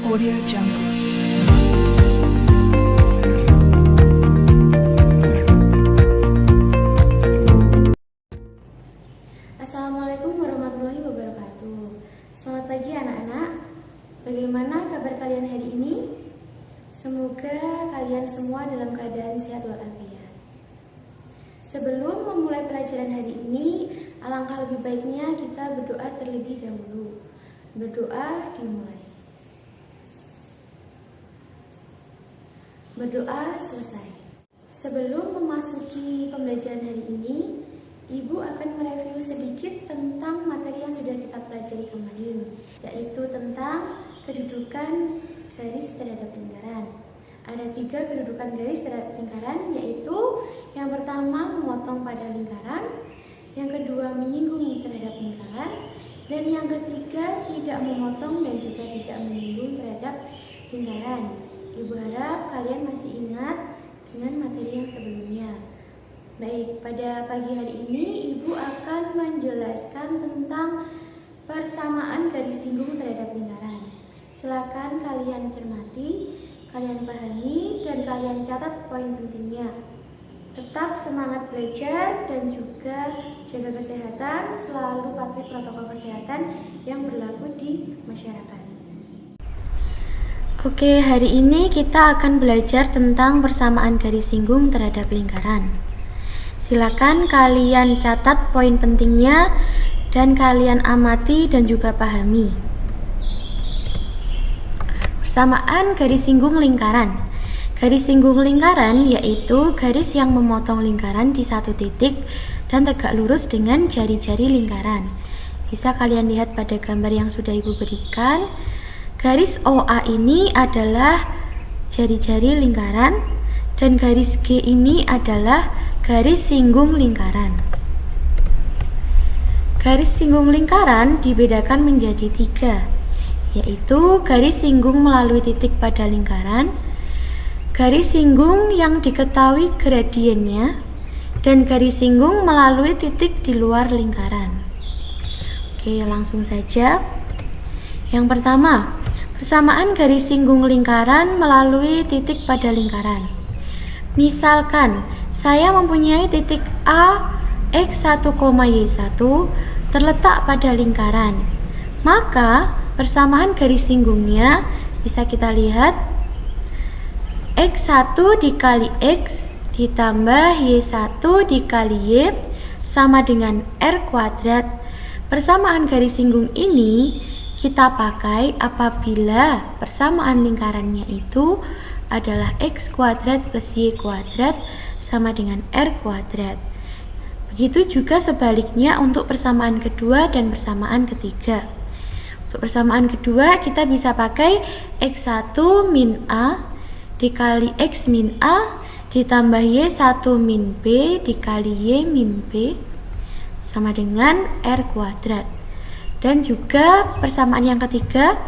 Audio Jungle. Assalamualaikum warahmatullahi wabarakatuh. Selamat pagi anak-anak. Bagaimana kabar kalian hari ini? Semoga kalian semua dalam keadaan sehat walafiat. Sebelum memulai pelajaran hari ini, alangkah lebih baiknya kita berdoa terlebih dahulu. Berdoa dimulai. Berdoa selesai. Sebelum memasuki pembelajaran hari ini, Ibu akan mereview sedikit tentang materi yang sudah kita pelajari kemarin, yaitu tentang kedudukan garis terhadap lingkaran. Ada 3 kedudukan garis terhadap lingkaran, yaitu yang pertama memotong pada lingkaran, yang kedua menyinggung terhadap lingkaran, dan yang ketiga tidak memotong dan juga tidak menyinggung terhadap lingkaran. Ibu harap kalian masih ingat dengan materi yang sebelumnya. Baik, pada pagi hari ini Ibu akan menjelaskan tentang persamaan garis singgung terhadap lingkaran. Silakan kalian cermati, kalian pahami, dan kalian catat poin pentingnya. Tetap semangat belajar dan juga jaga kesehatan, selalu patuhi protokol kesehatan yang berlaku di masyarakat. Oke, hari ini kita akan belajar tentang persamaan garis singgung terhadap lingkaran. Silakan kalian catat poin pentingnya dan kalian amati dan juga pahami. Persamaan garis singgung lingkaran. Garis singgung lingkaran yaitu garis yang memotong lingkaran di satu titik dan tegak lurus dengan jari-jari lingkaran. Bisa kalian lihat pada gambar yang sudah Ibu berikan. Garis OA ini adalah jari-jari lingkaran dan garis G ini adalah garis singgung lingkaran. Garis singgung lingkaran dibedakan menjadi 3, yaitu garis singgung melalui titik pada lingkaran, garis singgung yang diketahui gradiennya, dan garis singgung melalui titik di luar lingkaran. Oke, langsung saja. Yang pertama, persamaan garis singgung lingkaran melalui titik pada lingkaran. Misalkan, saya mempunyai titik A, X1, Y1 terletak pada lingkaran. Maka, persamaan garis singgungnya bisa kita lihat X1 dikali X ditambah Y1 dikali Y sama dengan R kuadrat. Persamaan garis singgung ini kita pakai apabila persamaan lingkarannya itu adalah X kuadrat plus Y kuadrat sama dengan R kuadrat. Begitu juga sebaliknya untuk persamaan kedua dan persamaan ketiga. Untuk persamaan kedua kita bisa pakai X1 min A dikali X min A ditambah Y1 min B dikali Y min B sama dengan R kuadrat. Dan juga persamaan yang ketiga,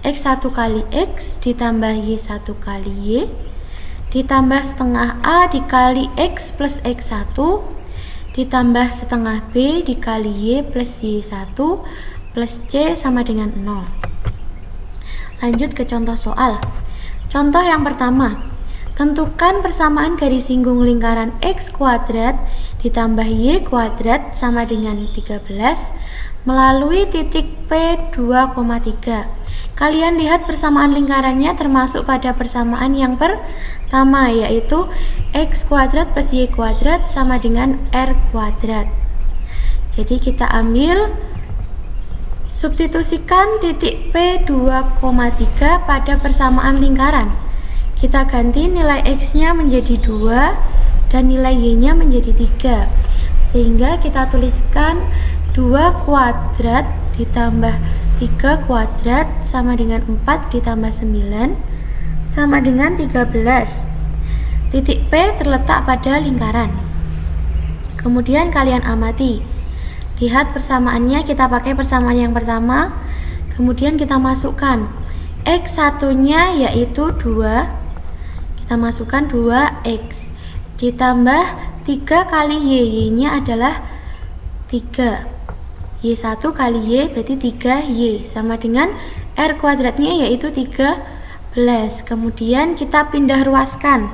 X1 kali X ditambah Y1 kali Y ditambah setengah A dikali X plus X1 ditambah setengah B dikali Y plus Y1 plus C sama dengan 0. Lanjut ke contoh soal. Contoh yang pertama, tentukan persamaan garis singgung lingkaran X kuadrat ditambah Y kuadrat sama dengan 13 melalui titik P2,3. Kalian lihat persamaan lingkarannya termasuk pada persamaan yang pertama, yaitu X kuadrat plus Y kuadrat sama dengan R kuadrat. Jadi kita ambil, substitusikan titik P2,3 pada persamaan lingkaran. Kita ganti nilai X-nya menjadi 2 dan nilai Y-nya menjadi 3. Sehingga kita tuliskan 2 kuadrat ditambah 3 kuadrat sama dengan 4 ditambah 9 sama dengan 13. Titik P terletak pada lingkaran. Kemudian kalian amati. Lihat persamaannya, kita pakai persamaan yang pertama. Kemudian kita masukkan X1-nya yaitu 2. Kita masukkan 2X ditambah 3 kali Y-nya adalah 3. Y1 kali Y berarti 3Y sama dengan R kuadratnya yaitu 13. Kemudian kita pindah ruaskan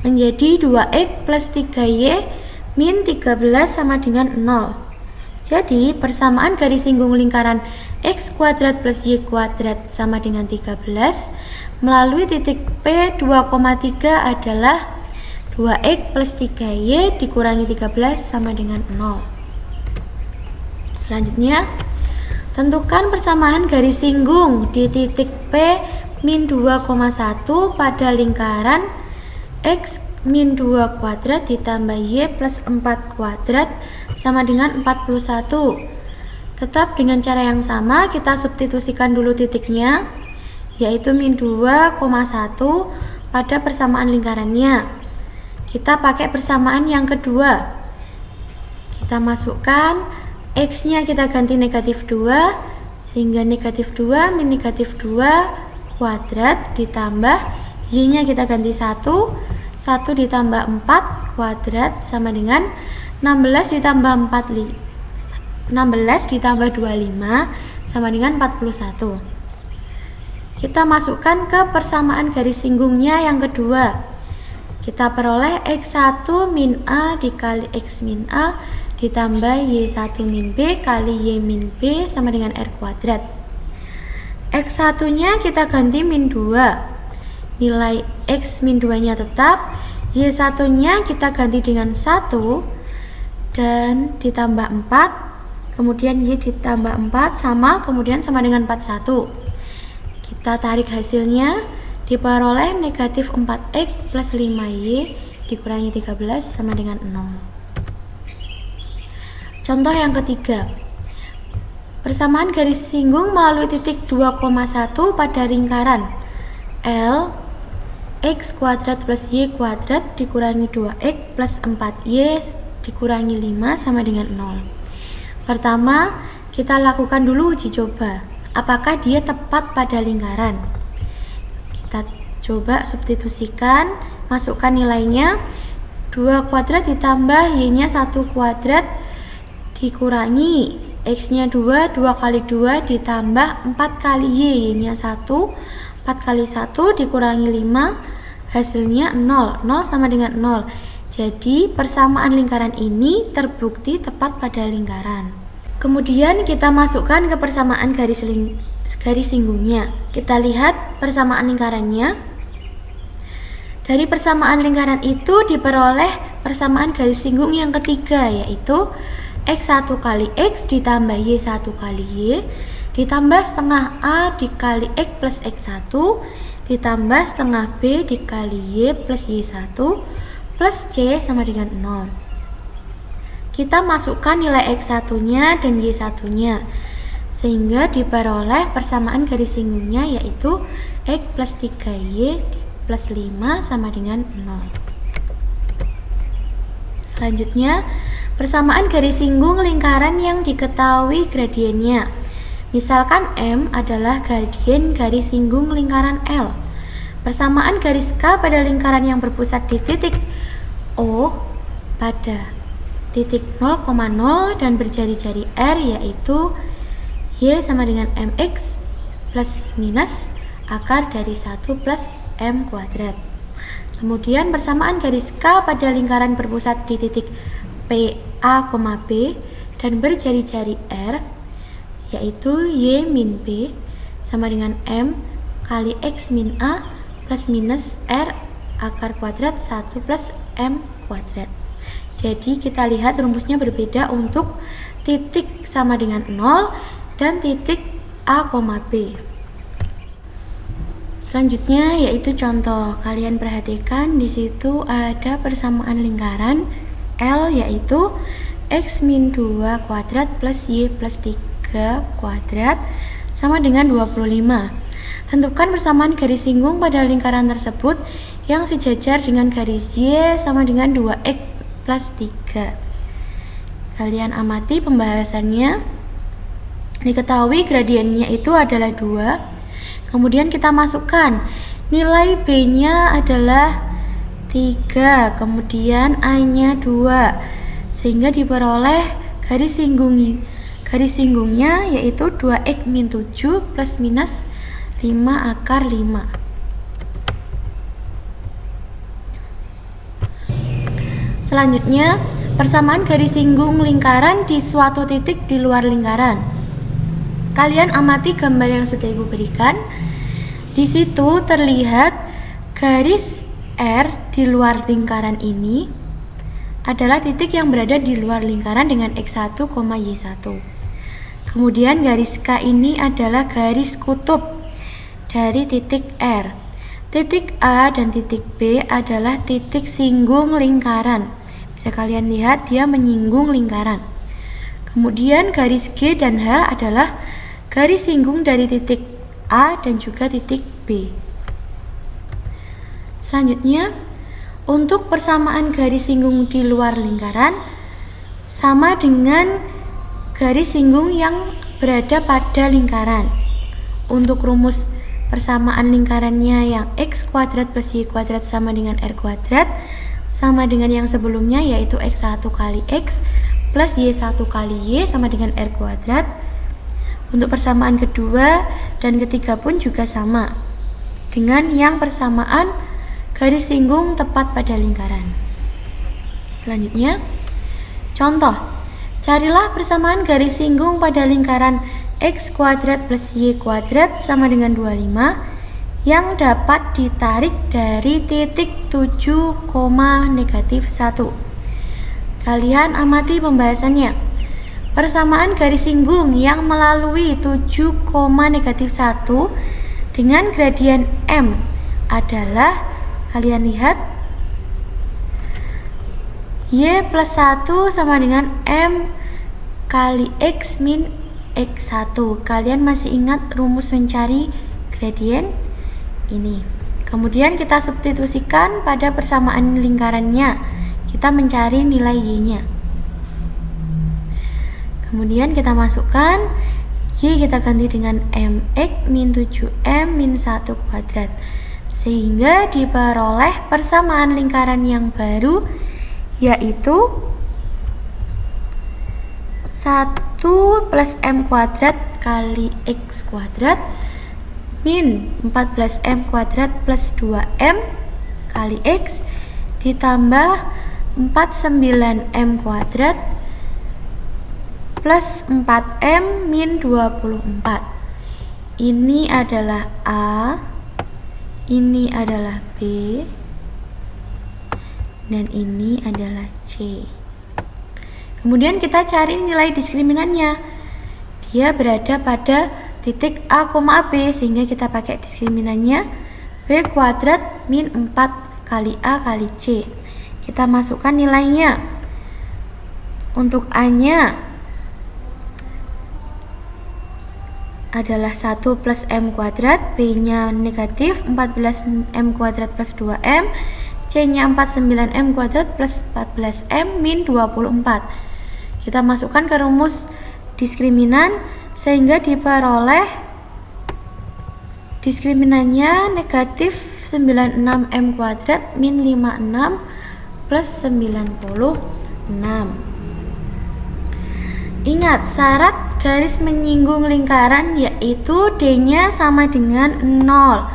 menjadi 2X plus 3Y min 13 sama dengan 0. Jadi persamaan garis singgung lingkaran X kuadrat plus Y kuadrat sama dengan 13 melalui titik P 2,3 adalah 2X plus 3Y dikurangi 13 sama dengan 0. Selanjutnya, tentukan persamaan garis singgung di titik P min 2,1 pada lingkaran X min 2 kuadrat ditambah Y plus 4 kuadrat sama dengan 41. Tetap dengan cara yang sama, kita substitusikan dulu titiknya, yaitu min 2,1 pada persamaan lingkarannya. Kita pakai persamaan yang kedua. Kita masukkan X-nya kita ganti negatif 2, sehingga negatif 2 min negatif 2 kuadrat ditambah Y-nya kita ganti 1 ditambah 4 kuadrat sama dengan 16 ditambah 25 sama dengan 41. Kita masukkan ke persamaan garis singgungnya yang kedua. Kita peroleh X1 min A dikali X min A ditambah Y1 min B kali Y min B sama dengan R kuadrat. X1 nya kita ganti min 2, nilai X min 2 nya tetap, Y1 nya kita ganti dengan 1 dan ditambah 4, kemudian Y ditambah 4 kemudian sama dengan 41. Kita tarik hasilnya, diperoleh negatif 4X plus 5Y dikurangi 13 sama dengan 0. Contoh yang ketiga, persamaan garis singgung melalui titik 2,1 pada lingkaran L X kuadrat plus Y kuadrat dikurangi 2X plus 4Y dikurangi 5 sama dengan 0. Pertama, kita lakukan dulu uji coba, apakah dia tepat pada lingkaran. Kita coba substitusikan, masukkan nilainya, 2 kuadrat ditambah Y-nya 1 kuadrat dikurangi X-nya 2 kali 2 ditambah 4 kali Y-nya 1, 4 kali 1 dikurangi 5, hasilnya 0 sama dengan 0. Jadi persamaan lingkaran ini terbukti tepat pada lingkaran. Kemudian kita masukkan ke persamaan garis singgungnya. Kita lihat persamaan lingkarannya. Dari persamaan lingkaran itu diperoleh persamaan garis singgung yang ketiga, yaitu X1 kali X ditambah Y1 kali Y ditambah setengah A dikali X plus X1 ditambah setengah B dikali Y plus Y1 plus C sama dengan 0. Kita masukkan nilai X1 nya dan Y1 nya sehingga diperoleh persamaan garis singgungnya, yaitu X plus 3Y plus 5 sama dengan 0. Selanjutnya, persamaan garis singgung lingkaran yang diketahui gradiennya. Misalkan M adalah gradien garis singgung lingkaran L. Persamaan garis K pada lingkaran yang berpusat di titik O pada titik 0,0 dan berjari-jari R, yaitu Y sama dengan MX plus minus akar dari 1 plus M kuadrat. Kemudian persamaan garis K pada lingkaran berpusat di titik P A, B dan berjari-jari R, yaitu Y min B sama dengan M kali X min A plus minus R akar kuadrat 1 plus M kuadrat. Jadi kita lihat rumusnya berbeda untuk titik sama dengan 0 dan titik A, B. Selanjutnya yaitu contoh. Kalian perhatikan di situ ada persamaan lingkaran L, yaitu X min 2 kuadrat plus Y plus 3 kuadrat sama dengan 25. Tentukan persamaan garis singgung pada lingkaran tersebut yang sejajar dengan garis Y sama dengan 2X plus 3. Kalian amati pembahasannya. Diketahui gradiennya itu adalah 2. Kemudian kita masukkan nilai B-nya adalah 3, kemudian A-nya 2, sehingga diperoleh garis singgungnya yaitu 2X min 7 plus minus 5 akar 5. Selanjutnya, persamaan garis singgung lingkaran di suatu titik di luar lingkaran. Kalian amati gambar yang sudah Ibu berikan. Di situ terlihat garis R di luar lingkaran ini adalah titik yang berada di luar lingkaran dengan X1, Y1. Kemudian garis K ini adalah garis kutub dari titik R. Titik A dan titik B adalah titik singgung lingkaran. Bisa kalian lihat dia menyinggung lingkaran. Kemudian garis G dan H adalah garis singgung dari titik A dan juga titik B. Selanjutnya, untuk persamaan garis singgung di luar lingkaran sama dengan garis singgung yang berada pada lingkaran. Untuk rumus persamaan lingkarannya yang X kuadrat plus Y kuadrat sama dengan R kuadrat sama dengan yang sebelumnya, yaitu X1 kali X plus Y1 kali Y sama dengan R kuadrat. Untuk persamaan kedua dan ketiga pun juga sama dengan yang persamaan garis singgung tepat pada lingkaran. Selanjutnya, contoh, carilah persamaan garis singgung pada lingkaran X kuadrat plus Y kuadrat sama dengan 25 yang dapat ditarik dari titik 7, -1. Kalian amati pembahasannya. Persamaan garis singgung yang melalui 7, -1 dengan gradien M adalah, kalian lihat, Y plus 1 sama dengan M kali X min X1. Kalian masih ingat rumus mencari gradien ini. Kemudian kita substitusikan pada persamaan lingkarannya. Kita mencari nilai Y-nya. Kemudian kita masukkan Y, kita ganti dengan MX min 7M min 1 kuadrat. Sehingga diperoleh persamaan lingkaran yang baru, yaitu 1 plus M kuadrat kali X kuadrat min 14M kuadrat plus 2M kali X ditambah 49M kuadrat plus 4M min 24. Ini adalah A, ini adalah B, dan ini adalah C. Kemudian kita cari nilai diskriminannya. Dia berada pada titik A, B, sehingga kita pakai diskriminannya B kuadrat min 4 kali A kali C. Kita masukkan nilainya. Untuk A-nya adalah 1 plus M kuadrat, B-nya negatif 14M kuadrat plus 2M, C-nya 49M kuadrat plus 14M min 24. Kita masukkan ke rumus diskriminan sehingga diperoleh diskriminannya negatif 96M kuadrat min 56 plus 96. Ingat, syarat garis menyinggung lingkaran yaitu D-nya sama dengan 0.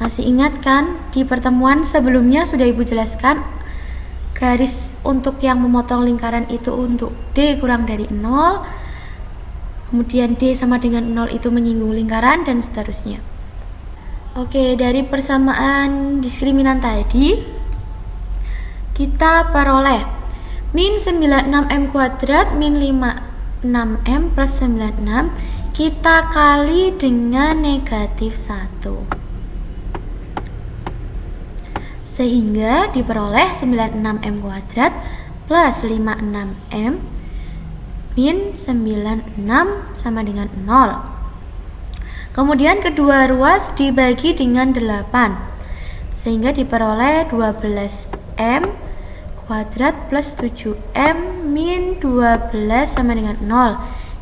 Masih ingat kan? Di pertemuan sebelumnya sudah Ibu jelaskan garis untuk yang memotong lingkaran itu untuk D kurang dari 0. Kemudian D sama dengan 0 itu menyinggung lingkaran dan seterusnya. Oke, dari persamaan diskriminan tadi kita peroleh min 96M kuadrat min 56M plus 96 kita kali dengan negatif 1 sehingga diperoleh 96M kuadrat plus 56M min 96 sama dengan 0. Kemudian kedua ruas dibagi dengan 8 sehingga diperoleh 12M kuadrat plus 7M min 12 sama dengan 0.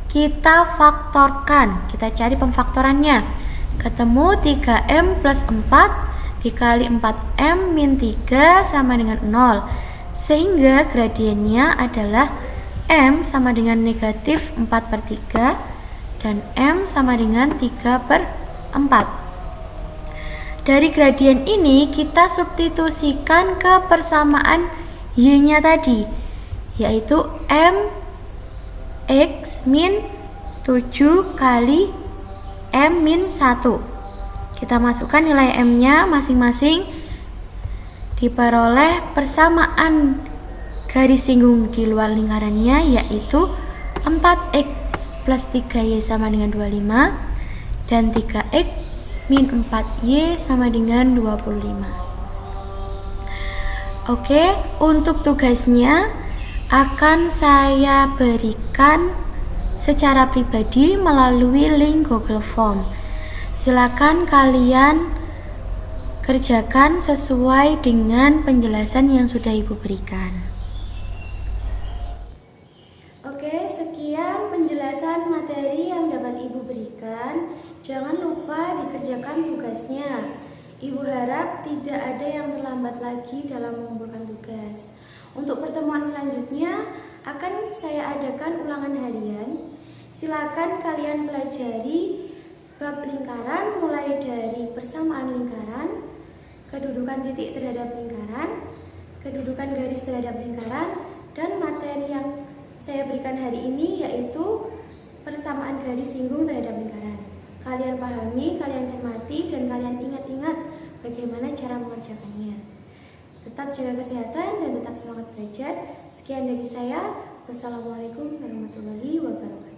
Kita faktorkan, kita cari pemfaktorannya. Ketemu 3M plus 4 dikali 4M min 3 sama dengan 0. Sehingga gradiennya adalah M sama dengan negatif 4/3 dan M sama dengan 3/3. 4. Dari gradien ini kita substitusikan ke persamaan Y-nya tadi, yaitu MX min 7 kali M min 1. Kita masukkan nilai M-nya masing-masing, diperoleh persamaan garis singgung di luar lingkarannya, yaitu 4X plus 3Y sama dengan 25 dan 3X min 4Y sama dengan 25. Oke, untuk tugasnya akan saya berikan secara pribadi melalui link Google Form. Silakan kalian kerjakan sesuai dengan penjelasan yang sudah Ibu berikan. Oke, sekian penjelasan materi yang dapat Ibu berikan. Jangan lupa dikerjakan tugasnya. Ibu harap tidak ada yang terlambat lagi dalam mengumpulkan tugas. Untuk pertemuan selanjutnya akan saya adakan ulangan harian. Silakan kalian pelajari bab lingkaran mulai dari persamaan lingkaran, kedudukan titik terhadap lingkaran, kedudukan garis terhadap lingkaran, dan materi yang saya berikan hari ini yaitu persamaan garis singgung terhadap lingkaran. Kalian pahami, kalian cermati, dan kalian ingat-ingat bagaimana cara mengerjakannya. Tetap jaga kesehatan dan tetap semangat belajar. Sekian dari saya. Wassalamualaikum warahmatullahi wabarakatuh.